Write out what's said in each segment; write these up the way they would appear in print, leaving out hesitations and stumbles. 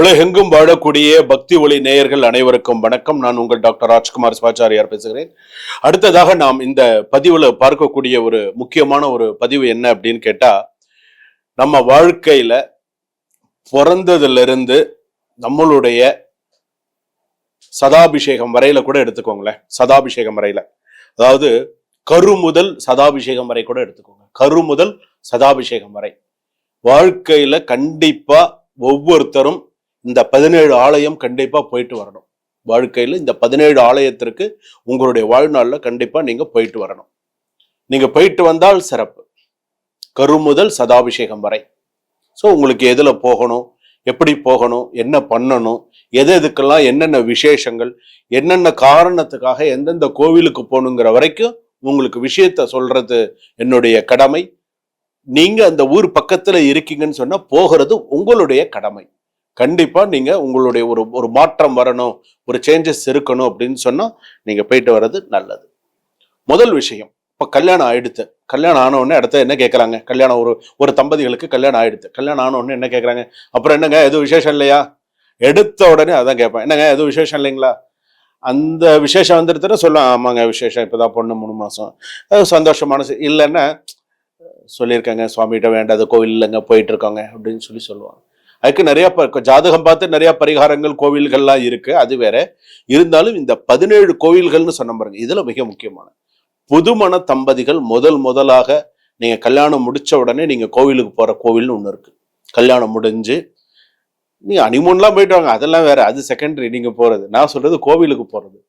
உலகெங்கும் வாழக்கூடிய பக்தி ஒளி நேயர்கள் அனைவருக்கும் வணக்கம். நான் உங்கள் டாக்டர் ராஜ்குமார் சிவாச்சாரியார் பேசுகிறேன். அடுத்ததாக நாம் இந்த பதிவுல பார்க்கக்கூடிய ஒரு முக்கியமான ஒரு பதிவு என்ன அப்படின்னு கேட்டா, நம்ம வாழ்க்கையில பிறந்ததுல இருந்து நம்மளுடைய சதாபிஷேகம் வரையில கூட எடுத்துக்கோங்களேன். சதாபிஷேகம் வரையில, அதாவது கரு முதல் சதாபிஷேகம் வரை கூட எடுத்துக்கோங்க. கரு முதல் சதாபிஷேகம் வரை வாழ்க்கையில கண்டிப்பா ஒவ்வொருத்தரும் இந்த 17 ஆலயம் கண்டிப்பா போயிட்டு வரணும். வாழ்க்கையில இந்த 17 ஆலயத்திற்கு உங்களுடைய வாழ்நாள்ல கண்டிப்பா நீங்க போயிட்டு வரணும். நீங்க போயிட்டு வந்தால் சிறப்பு. கரு முதல் சதாபிஷேகம் வரை. ஸோ உங்களுக்கு எதுல போகணும், எப்படி போகணும், என்ன பண்ணணும், எதுக்கெல்லாம் என்னென்ன விசேஷங்கள், என்னென்ன காரணத்துக்காக எந்தெந்த கோவிலுக்கு போகணுங்கிற வரைக்கும் உங்களுக்கு விஷயத்த சொல்றது என்னுடைய கடமை. நீங்க அந்த ஊர் பக்கத்துல இருக்கீங்கன்னு சொன்னா போகிறது உங்களுடைய கடமை. கண்டிப்பா நீங்க உங்களுடைய ஒரு மாற்றம் வரணும், ஒரு சேஞ்சஸ் இருக்கணும் அப்படின்னு சொன்னா நீங்க போயிட்டு வர்றது நல்லது. முதல் விஷயம், இப்ப கல்யாணம் ஆயிடுத்து. கல்யாணம் ஆன உடனே அடுத்த என்ன கேட்கறாங்க? கல்யாணம் ஒரு தம்பதிகளுக்கு கல்யாணம் ஆயிடுத்து. கல்யாணம் ஆன உடனே என்ன கேட்கறாங்க? அப்புறம் என்னங்க எதுவும் விசேஷம் இல்லையா? எடுத்த உடனே அதான் கேட்பேன், என்னங்க எதுவும் விசேஷம் இல்லைங்களா? அந்த விசேஷம் வந்துடுத்துட்டு சொல்லுவேன், ஆமாங்க விசேஷம், இப்பதான் பொண்ணு 3 மாசம், சந்தோஷமான இல்லைன்னா சொல்லியிருக்காங்க, சுவாமிகிட்ட வேண்டாத கோவில் இல்லைங்க, போயிட்டு இருக்காங்க அப்படின்னு சொல்லுவாங்க. அதுக்கு நிறைய ஜாதகம் பார்த்து நிறைய பரிகாரங்கள் கோவில்கள்லாம் இருக்கு, அது வேற. இருந்தாலும் இந்த 17 கோவில்கள்னு சொன்ன பாருங்க, இதுல மிக முக்கியமான புதுமண தம்பதிகள் முதலாக நீங்க கல்யாணம் முடிச்ச உடனே நீங்க கோவிலுக்கு போற கோவில்னு ஒண்ணு இருக்கு. கல்யாணம் முடிஞ்சு நீங்க ஹனிமூன்லாம் போயிட்டு வாங்க, அதெல்லாம் வேற, அது செகண்டரி. நீங்க போறது, நான் சொல்றது கோவிலுக்கு போறது.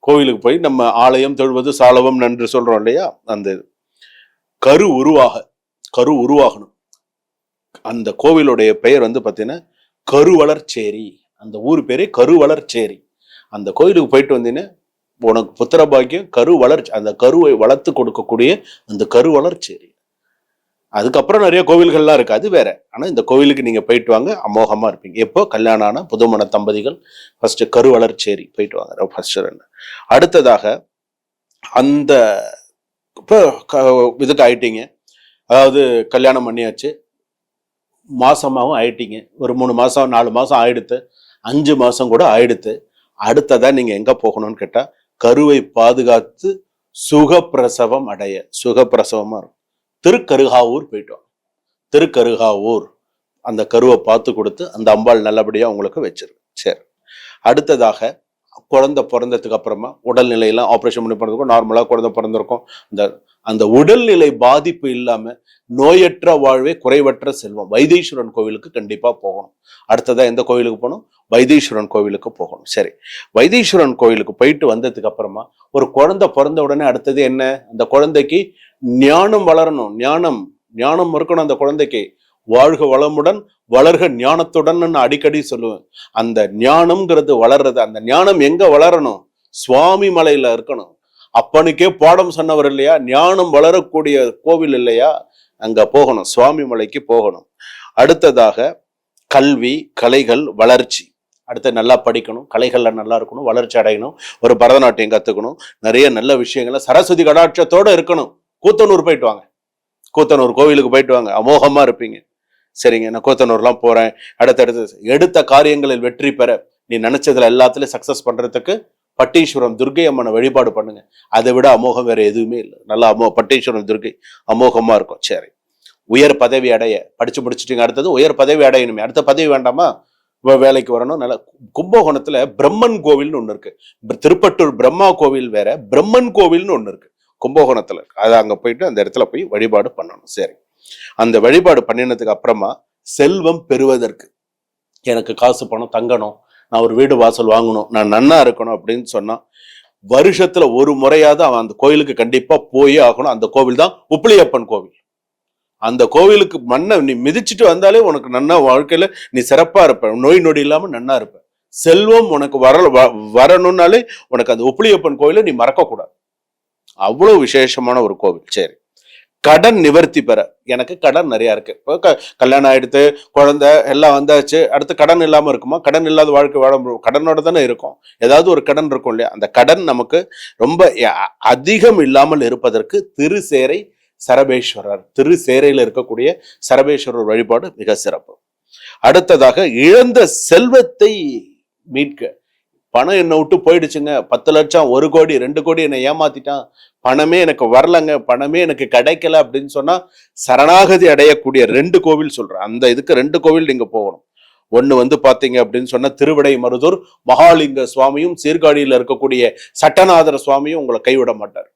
கோவிலுக்கு போய் நம்ம ஆலயம் தொழுவது சாலவம் நன்று சொல்றோம் இல்லையா, அந்த இது கரு உருவாகணும். அந்த கோவிலுடைய பெயர் பாத்தீங்கன்னா கருவளர்ச்சேரி. அந்த ஊர் பேரே கருவளர்ச்சேரி. அந்த கோயிலுக்கு போயிட்டு வந்தீங்கன்னா உனக்கு புத்திர பாக்கியம், அந்த கருவை வளர்த்து கொடுக்கக்கூடிய அந்த கருவளர்ச்சேரி. அதுக்கப்புறம் நிறைய கோவில்கள்லாம் இருக்கு, அது வேற. ஆனா இந்த கோவிலுக்கு நீங்க போயிட்டு வாங்க, அமோகமா இருப்பீங்க. எப்போ கல்யாணம் ஆன புதுமண தம்பதிகள் ஃபர்ஸ்ட் கருவளர்ச்சேரி போயிட்டு வாங்க, ஃபர்ஸ்ட். அடுத்ததாக அந்த இப்போ இதுக்கு ஆயிட்டீங்க, அதாவது கல்யாணம் பண்ணியாச்சு, மாசமாவும் ஆயிட்டீங்க, ஒரு 3 மாசம் 4 மாசம் ஆயிடுத்து, 5 மாசம் கூட ஆயிடுத்து. அடுத்ததா நீங்க எங்க போகணும்னு கேட்டா, கருவை பாதுகாத்து சுகப்பிரசவம் அடைய, சுகப்பிரசவமா இருக்கும், திருக்கருகாவூர் போயிட்டு வாங்க. திருக்கருகாவூர் அந்த கருவை பார்த்து கொடுத்து அந்த அம்பாள் நல்லபடியா உங்களுக்கு வச்சிருக்கு. சரி, அடுத்ததாக குழந்தை பிறந்ததுக்கு அப்புறமா உடல்நிலையெல்லாம் ஆப்ரேஷன் பண்ணி பிறந்திருக்கும், நார்மலாக குழந்தை பிறந்திருக்கும். அந்த உடல்நிலை பாதிப்பு இல்லாம நோயற்ற வாழ்வே குறைவற்ற செல்வம். வைத்தீஸ்வரன் கோவிலுக்கு கண்டிப்பா போகணும். அடுத்ததான் எந்த கோவிலுக்கு போகணும்? வைத்தீஸ்வரன் கோவிலுக்கு போகணும். சரி, வைத்தீஸ்வரன் கோவிலுக்கு போயிட்டு வந்ததுக்கு அப்புறமா ஒரு குழந்தை பிறந்த உடனே அடுத்தது என்ன? அந்த குழந்தைக்கு ஞானம் வளரணும், ஞானம் இருக்கணும் அந்த குழந்தைக்கு. வாழ்க வளமுடன், வளர்க ஞானத்துடன் அடிக்கடி சொல்லுவேன். அந்த ஞானம்ங்கிறது வளர்றது, அந்த ஞானம் எங்க வளரணும்? சுவாமி மலையில இருக்கணும். அப்பனுக்கே பாடம் சொன்னவர் இல்லையா, ஞானம் வளரக்கூடிய கோவில் இல்லையா, அங்க போகணும், சுவாமி மலைக்கு போகணும். அடுத்ததாக கல்வி, கலைகள், வளர்ச்சி. அடுத்து நல்லா படிக்கணும், கலைகள்ல நல்லா இருக்கணும், வளர்ச்சி அடையணும், ஒரு பரதநாட்டியம் கத்துக்கணும், நிறைய நல்ல விஷயங்களை சரஸ்வதி கடாட்சத்தோட இருக்கணும். கூத்தனூர் போயிட்டு வாங்க, கூத்தனூர் கோவிலுக்கு போயிட்டு வாங்க, அமோகமா இருப்பீங்க. சரிங்க, நான் கூத்தனூர்லாம் போறேன். அடுத்தடுத்து எடுத்த காரியங்களில் வெற்றி பெற, நீ நினைச்சதுல எல்லாத்துலயும் சக்சஸ் பண்றதுக்கு பட்டீஸ்வரம் துர்கை அம்மனை வழிபாடு பண்ணுங்க. அதை விட அமோகம் வேற எதுவுமே இல்லை. நல்லா பட்டீஸ்வரம் துர்கை அமோகமா இருக்கும். சரி, உயர் பதவி அடைய, படிச்சு முடிச்சுட்டீங்க, அடுத்தது உயர் பதவி அடையணுமே. அடுத்த பதவி வேண்டாமா? வேலைக்கு வரணும். நல்லா கும்பகோணத்துல பிரம்மன் கோவில்னு ஒண்ணு இருக்கு. திருப்பட்டூர் பிரம்மா கோவில் வேற, பிரம்மன் கோவில்னு ஒண்ணு இருக்கு கும்பகோணத்துல. அது அங்க போயிட்டு அந்த இடத்துல போய் வழிபாடு பண்ணணும். சரி, அந்த வழிபாடு பண்ணினதுக்கு அப்புறமா செல்வம் பெறுவதற்கு, எனக்கு காசு பணம் தங்கணும், நான் ஒரு வீடு வாசல் வாங்கணும், நான் நன்னா இருக்கணும் அப்படின்னு சொன்னா வருஷத்துல ஒரு முறையாவது அவன் அந்த கோயிலுக்கு கண்டிப்பா போயே ஆகணும். அந்த கோவில் தான் உப்பிலியப்பன் கோவில். அந்த கோவிலுக்கு மண்ணை நீ மிதிச்சுட்டு வந்தாலே உனக்கு நன்னா வாழ்க்கையில நீ சிறப்பா இருப்ப, நோய் நொடி இல்லாம நன்னா இருப்ப. செல்வம் உனக்கு வரணும்னாலே உனக்கு அந்த உப்பிலியப்பன் கோவிலை நீ மறக்க கூடாது. அவ்வளவு விசேஷமான ஒரு கோவில். சரி, கடன் நிவர்த்தி பெற, எனக்கு கடன் நிறைய இருக்கு. இப்போ கல்யாணம் ஆயிடுத்து, குழந்தை எல்லாம் வந்தாச்சு, அடுத்து கடன் இல்லாம இருக்குமா? கடன் இல்லாத வாழ்க்கை வாழ முடியும்? கடனோட தானே இருக்கும், ஏதாவது ஒரு கடன் இருக்கும் இல்லையா? அந்த கடன் நமக்கு ரொம்ப அதிகம் இல்லாமல் இருப்பதற்கு திருசேரை சரபேஸ்வரர், திருசேரையில இருக்கக்கூடிய சரபேஸ்வரர் வழிபாடு மிக சிறப்பு. அடுத்ததாக இழந்த செல்வத்தை மீட்க. பணம் என்னை விட்டு போயிடுச்சுங்க, 10 லட்சம் 1 கோடி 2 கோடி என்னை ஏமாத்திட்டான், பணமே எனக்கு வரலங்க, பணமே எனக்கு கிடைக்கல அப்படின்னு சொன்னா சரணாகதி அடையக்கூடிய 2 கோவில் சொல்றேன். அந்த இதுக்கு 2 கோவில் நீங்க போகணும். ஒண்ணு வந்து பாத்தீங்க அப்படின்னு சொன்னா திருவிடை மருதூர் மகாலிங்க சுவாமியும், சீர்காழியில இருக்கக்கூடிய சட்டநாதர சுவாமியும் உங்களை கைவிட மாட்டார்.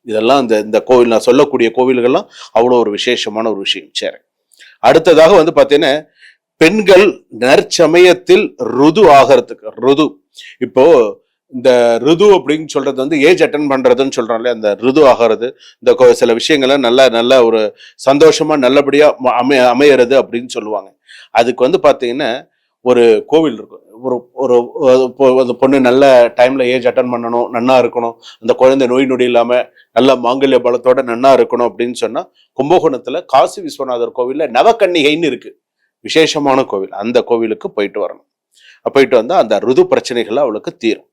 இதெல்லாம் இந்த கோவில், நான் சொல்லக்கூடிய கோவில்கள்லாம் அவ்வளோ ஒரு விசேஷமான ஒரு விஷயம். சரி, அடுத்ததாக வந்து பாத்தீங்கன்னா பெண்கள் நற்சமயத்தில் ருது ஆகிறதுக்கு, இப்போ இந்த ருது அப்படின்னு சொல்றது வந்து ஏஜ் அட்டன் பண்றதுன்னு சொல்றோம்ல, அந்த ருது ஆகிறது, இந்த சில விஷயங்களை நல்ல ஒரு சந்தோஷமா நல்லபடியா அமையறது அப்படின்னு சொல்லுவாங்க. அதுக்கு வந்து பாத்தீங்கன்னா ஒரு கோவில் இருக்கும். ஒரு பொண்ணு நல்ல டைம்ல ஏஜ் அட்டன் பண்ணணும், நன்னா இருக்கணும், அந்த குழந்தை நோய் நொடி இல்லாம நல்ல மாங்கல்ய பலத்தோட நன்னா இருக்கணும் அப்படின்னு சொன்னா கும்பகோணத்துல காசி விஸ்வநாதர் கோவில்ல நவக்கன்னிகைன்னு இருக்கு, விசேஷமான கோவில். அந்த கோவிலுக்கு போயிட்டு வரணும். போயிட்டு வந்தா அந்த ருது பிரச்சனைகள் அவளுக்கு தீரும்.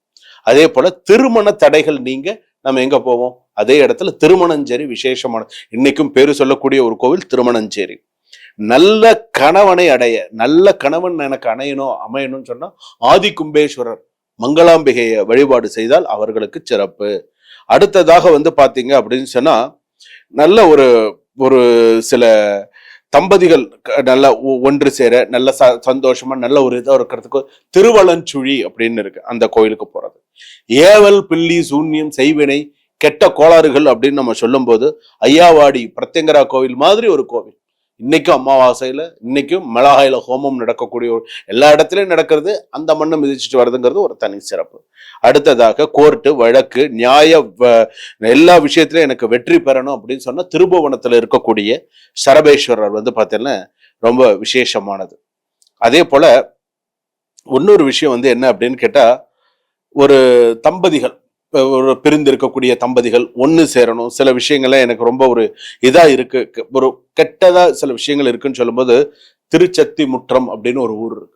அதே போல திருமண தடைகள் நீங்க நம்ம எங்க போவோம், அதே இடத்துல திருமணஞ்சேரி விசேஷமான, இன்னைக்கும் பேரு சொல்லக்கூடிய ஒரு கோவில் திருமணஞ்சேரி. நல்ல கணவனை அடைய, நல்ல கணவன் எனக்கு அமையணும்னு சொன்னா ஆதி கும்பேஸ்வரர் மங்களாம்பிகையை வழிபாடு செய்தால் அவர்களுக்கு சிறப்பு. அடுத்ததாக வந்து பாத்தீங்க அப்படின்னு சொன்னா நல்ல ஒரு சில தம்பதிகள் நல்ல ஒன்று சேர நல்ல சந்தோஷமா நல்ல ஒரு இதா இருக்கிறதுக்கு திருவலஞ்சுழி அப்படின்னு இருக்கு, அந்த கோயிலுக்கு போறது. ஏவல் பில்லி சூன்யம் செய்வினை கெட்ட கோளாறுகள் அப்படின்னு நம்ம சொல்லும் போது ஐயாவாடி பிரத்யங்கரா கோவில் மாதிரி ஒரு கோவில். இன்னைக்கும் அமாவாசையில, இன்னைக்கும் மிளகாயில ஹோமம் நடக்கக்கூடிய எல்லா இடத்துலயும் நடக்கிறது, அந்த மண்ணை மிதிச்சுட்டு வருதுங்கிறது ஒரு தனி சிறப்பு. அடுத்ததாக கோர்ட்டு வழக்கு நியாய எல்லா விஷயத்திலும் எனக்கு வெற்றி பெறணும் அப்படின்னு சொன்னா திருபுவனத்துல இருக்கக்கூடிய சரபேஸ்வரர் வந்து பார்த்தீங்கன்னா ரொம்ப விசேஷமானது. அதே போல இன்னொரு விஷயம் வந்து என்ன அப்படின்னு கேட்டா, ஒரு தம்பதிகள், ஒரு பிரிந்திருக்கக்கூடிய தம்பதிகள் ஒன்று சேரணும். சில விஷயங்கள்ல எனக்கு ரொம்ப ஒரு இதா இருக்கு, ஒரு கெட்டதா சில விஷயங்கள் இருக்குன்னு சொல்லும்போது திருச்சத்தி முற்றம் அப்படின்னு ஒரு ஊர் இருக்கு.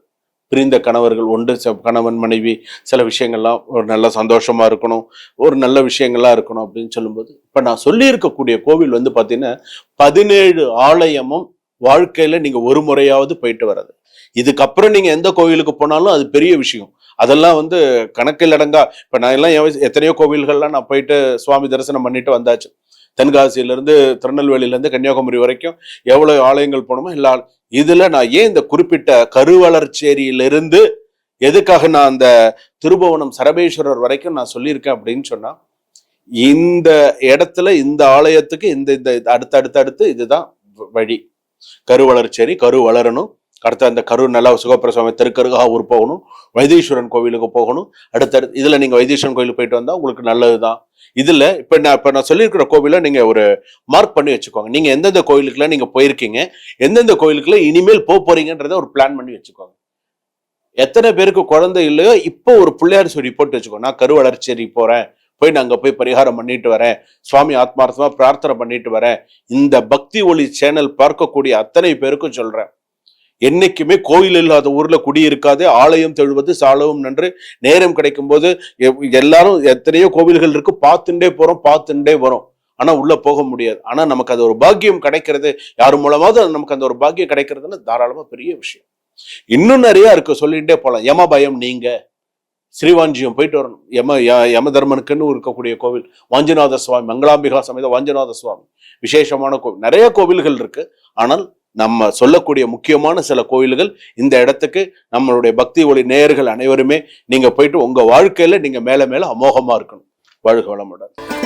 பிரிந்த கணவர்கள் ஒன்று, கணவன் மனைவி சில விஷயங்கள்லாம் ஒரு நல்ல சந்தோஷமா இருக்கணும், ஒரு நல்ல விஷயங்கள்லாம் இருக்கணும் அப்படின்னு சொல்லும்போது, இப்ப நான் சொல்லி இருக்கக்கூடிய கோவில் வந்து பாத்தீங்கன்னா 17 ஆலயமும் வாழ்க்கையில நீங்க ஒரு முறையாவது போயிட்டு வர்றது. இதுக்கப்புறம் நீங்க எந்த கோவிலுக்கு போனாலும் அது பெரிய விஷயம். அதெல்லாம் வந்து கணக்கில் அடங்கா. இப்ப நான் எல்லாம் எத்தனையோ கோவில்கள்லாம் நான் போயிட்டு சுவாமி தரிசனம் பண்ணிட்டு வந்தாச்சு. தென்காசியில இருந்து திருநெல்வேலியில இருந்து கன்னியாகுமரி வரைக்கும் எவ்வளவு ஆலயங்கள் போனோமோ எல்லா. இதுல நான் ஏன் இந்த குறிப்பிட்ட கருவளர்ச்சேரியிலிருந்து எதுக்காக நான் அந்த திருபுவனம் சரபேஸ்வரர் வரைக்கும் நான் சொல்லியிருக்கேன் அப்படின்னு சொன்னா, இந்த இடத்துல இந்த ஆலயத்துக்கு இந்த அடுத்து இதுதான் வழி. கருவளர்ச்சேரி, கரு வளரணும், அடுத்த அந்த கரு நல்லா சுகப்பிரசவம் திருக்கருகாவூர் போகணும், வைத்தீஸ்வரன் கோவிலுக்கு போகணும். அடுத்தடுத்து இதுல நீங்க வைத்தீஸ்வரன் கோயிலுக்கு போயிட்டு வந்தா உங்களுக்கு நல்லதுதான். இதுல இப்ப நான் சொல்லியிருக்கிற கோவில நீங்க ஒரு மார்க் பண்ணி வச்சுக்கோங்க. நீங்க எந்தெந்த கோயிலுக்குலாம் நீங்க போயிருக்கீங்க, எந்தெந்த கோயிலுக்குள்ள இனிமேல் போறீங்கன்றத ஒரு பிளான் பண்ணி வச்சுக்கோங்க. எத்தனை பேருக்கு குழந்தை இல்லையோ இப்போ ஒரு பிள்ளையார் சொல்லி போட்டு வச்சுக்கோங்க. நான் கருவளர்ச்சேரி போறேன், போய் நான் அங்க போய் பரிகாரம் பண்ணிட்டு வரேன், சுவாமி ஆத்மார்த்தமா பிரார்த்தனை பண்ணிட்டு வரேன். இந்த பக்தி ஒளி சேனல் பார்க்கக்கூடிய அத்தனை பேருக்கும் சொல்றேன், என்னைக்குமே கோயில் இல்லாத ஊர்ல குடி இருக்காது. ஆலயம் தொழுவது சாலவும் நன்று. நேரம் கிடைக்கும் போது எல்லாரும் எத்தனையோ கோவில்கள் இருக்கு, பார்த்துட்டே வரோம், ஆனா உள்ள போக முடியாது. ஆனா நமக்கு அது ஒரு பாக்கியம் கிடைக்கிறது, யாரு மூலமாவது நமக்கு அந்த ஒரு பாக்கியம் கிடைக்கிறதுன்னு தாராளமா பெரிய விஷயம். இன்னும் நிறைய இருக்கு, சொல்லிட்டே போலாம். யம பயம் நீங்க ஸ்ரீவாஞ்சியம் போயிட்டு வரணும். யம தர்மனுக்குன்னு இருக்கக்கூடிய கோவில் வாஞ்சிநாத சுவாமி, மங்களாம்பிகா சமேத வாஞ்சிநாத சுவாமி விசேஷமான கோவில். நிறைய கோவில்கள் இருக்கு. ஆனால் நம்ம சொல்லக்கூடிய முக்கியமான சில கோயில்கள் இந்த இடத்துக்கு நம்மளுடைய பக்தி ஒளி நேயர்கள் அனைவருமே நீங்க போயிட்டு உங்க வாழ்க்கையில நீங்க மேல மேல அமோகமா இருக்கணும். வாழ்க வளமுடன்.